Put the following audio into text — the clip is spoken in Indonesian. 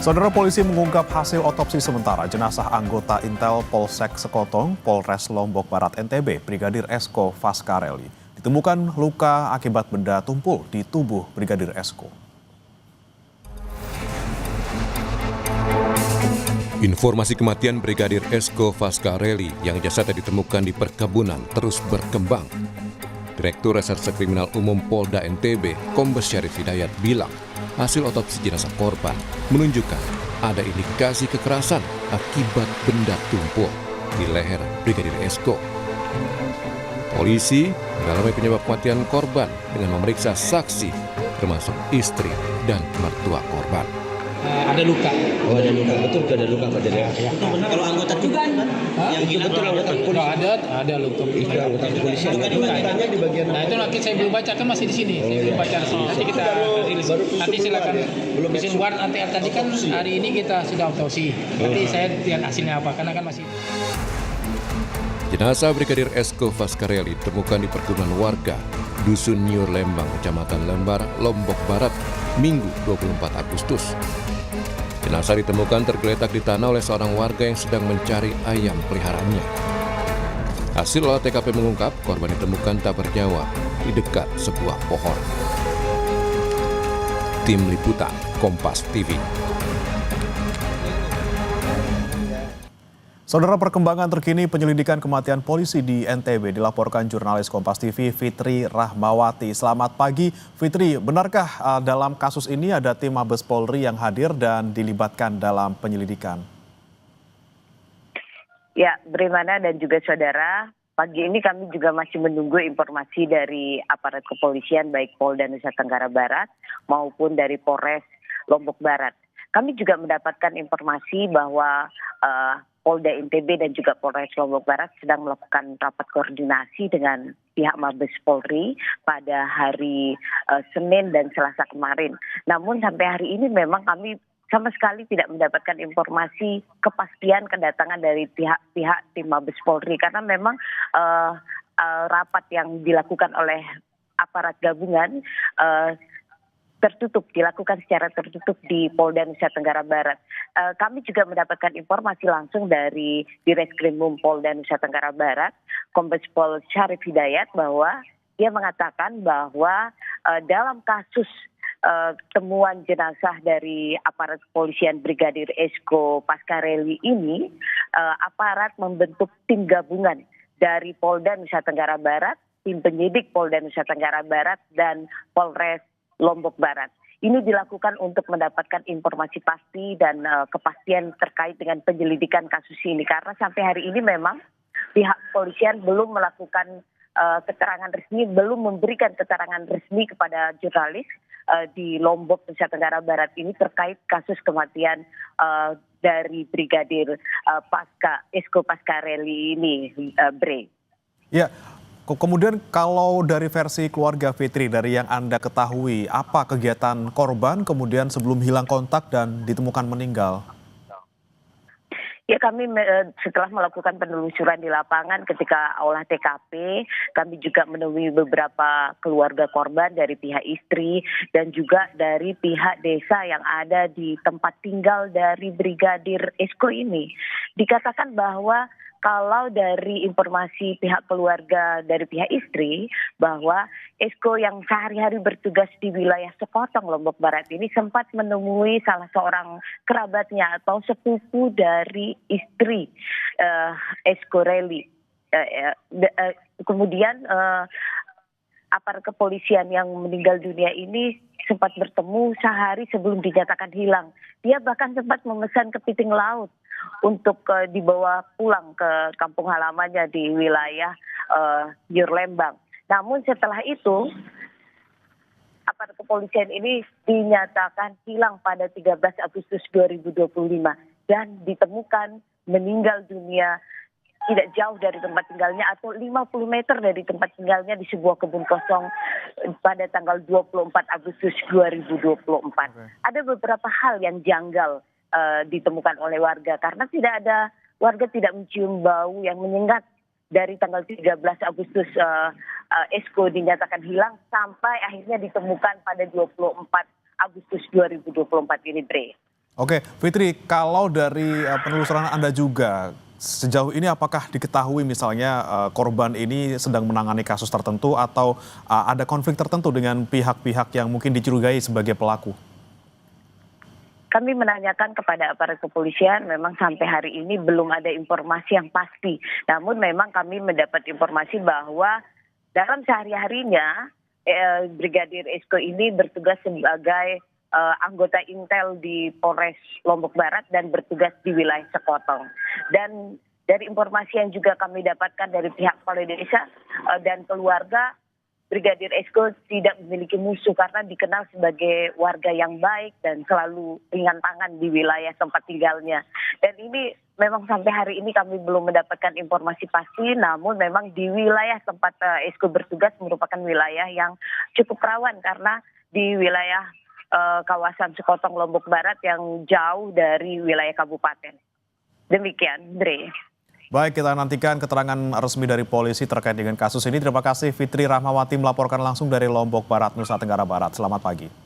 Saudara, polisi mengungkap hasil otopsi sementara jenazah anggota Intel Polsek Sekotong, Polres Lombok Barat NTB, Brigadir Esko Faskareli. Ditemukan luka akibat benda tumpul di tubuh Brigadir Esko. Informasi kematian Brigadir Esko Faskareli yang jasadnya ditemukan di perkebunan terus berkembang. Direktur Reserse Kriminal Umum Polda NTB, Kombes Syarif Hidayat bilang, hasil otopsi jenazah korban menunjukkan ada indikasi kekerasan akibat benda tumpul di leher Brigadir Esko. Polisi mendalami penyebab kematian korban dengan memeriksa saksi, termasuk istri dan mertua korban. Ada luka. Oh, ada luka. Betul ada luka Pak Jadi. Ya. Kalau anggota juga kan? Yang hilang betul anggota polisi. Ada luka. Itu anggota polisi. Lukanya di bagian. Nah, itu nanti saya belum baca, kan masih di sini. Saya belum baca di sini. Nanti kita nanti silakan. Mesin buat nanti tadi kan hari ini kita sudah otopsi. Nanti saya lihat hasilnya apa karena kan masih. Jenazah Brigadir Esko Faskareli ditemukan di perkebunan warga Dusun Nyur Lembang, Kecamatan Lembar, Lombok Barat, Minggu 24 Agustus. Jenazah ditemukan tergeletak di tanah oleh seorang warga yang sedang mencari ayam peliharaannya. Hasil olah TKP mengungkap korban ditemukan tak bernyawa di dekat sebuah pohon. Tim Liputan Kompas TV. Saudara, perkembangan terkini penyelidikan kematian polisi di NTB dilaporkan jurnalis Kompas TV Fitri Rahmawati. Selamat pagi Fitri, benarkah dalam kasus ini ada tim Mabes Polri yang hadir dan dilibatkan dalam penyelidikan? Ya, Brimana dan juga saudara, pagi ini kami juga masih menunggu informasi dari aparat kepolisian baik Polda Nusa Tenggara Barat maupun dari Polres Lombok Barat. Kami juga mendapatkan informasi bahwa Polda NTB dan juga Polres Lombok Barat sedang melakukan rapat koordinasi dengan pihak Mabes Polri pada hari Senin dan Selasa kemarin. Namun sampai hari ini memang kami sama sekali tidak mendapatkan informasi kepastian kedatangan dari pihak tim Mabes Polri karena memang rapat yang dilakukan oleh aparat gabungan dilakukan secara tertutup di Polda Nusa Tenggara Barat. Kami juga mendapatkan informasi langsung dari Direskrimum Polda Nusa Tenggara Barat, Kombes Pol Syarif Hidayat, bahwa dia mengatakan bahwa dalam kasus temuan jenazah dari aparat kepolisian Brigadir Esko Faskareli ini, aparat membentuk tim gabungan dari Polda Nusa Tenggara Barat, tim penyidik Polda Nusa Tenggara Barat, dan Polres Lombok Barat. Ini dilakukan untuk mendapatkan informasi pasti dan kepastian terkait dengan penyelidikan kasus ini. Karena sampai hari ini memang pihak kepolisian belum melakukan keterangan resmi, belum memberikan keterangan resmi kepada jurnalis di Lombok Nusa Tenggara Barat ini terkait kasus kematian dari Brigadir Esko Faskareli ini, Bre. Ya. Kemudian kalau dari versi keluarga Fitri, dari yang Anda ketahui, apa kegiatan korban kemudian sebelum hilang kontak dan ditemukan meninggal? Ya, kami setelah melakukan penelusuran di lapangan ketika olah TKP, kami juga menemui beberapa keluarga korban dari pihak istri dan juga dari pihak desa yang ada di tempat tinggal dari Brigadir Esko ini. Dikatakan bahwa kalau dari informasi pihak keluarga dari pihak istri bahwa Esko yang sehari-hari bertugas di wilayah Sekotong Lombok Barat ini sempat menemui salah seorang kerabatnya atau sepupu dari istri Esko Reli. Kemudian aparat kepolisian yang meninggal dunia ini sempat bertemu sehari sebelum dinyatakan hilang. Dia bahkan sempat memesan kepiting laut untuk dibawa pulang ke kampung halamannya di wilayah Nyur Lembang. Namun setelah itu aparat kepolisian ini dinyatakan hilang pada 13 Agustus 2025 dan ditemukan meninggal dunia tidak jauh dari tempat tinggalnya atau 50 meter dari tempat tinggalnya di sebuah kebun kosong pada tanggal 24 Agustus 2024. Ada beberapa hal yang janggal ditemukan oleh warga karena warga tidak mencium bau yang menyengat dari tanggal 13 Agustus Esko dinyatakan hilang sampai akhirnya ditemukan pada 24 Agustus 2024 ini, Bre. Oke, Fitri, kalau dari penelusuran Anda juga, sejauh ini apakah diketahui misalnya korban ini sedang menangani kasus tertentu atau ada konflik tertentu dengan pihak-pihak yang mungkin dicurigai sebagai pelaku? Kami menanyakan kepada aparat kepolisian, memang sampai hari ini belum ada informasi yang pasti. Namun memang kami mendapat informasi bahwa dalam sehari-harinya Brigadir Esko ini bertugas sebagai anggota Intel di Polres Lombok Barat dan bertugas di wilayah Sekotong. Dan dari informasi yang juga kami dapatkan dari pihak Kepala Desa dan keluarga, Brigadir Esko tidak memiliki musuh karena dikenal sebagai warga yang baik dan selalu ringan tangan di wilayah tempat tinggalnya. Dan ini memang sampai hari ini kami belum mendapatkan informasi pasti, namun memang di wilayah tempat Esko bertugas merupakan wilayah yang cukup rawan karena di wilayah kawasan Sekotong Lombok Barat yang jauh dari wilayah kabupaten. Demikian, Dre. Baik, kita nantikan keterangan resmi dari polisi terkait dengan kasus ini. Terima kasih Fitri Rahmawati melaporkan langsung dari Lombok Barat, Nusa Tenggara Barat. Selamat pagi.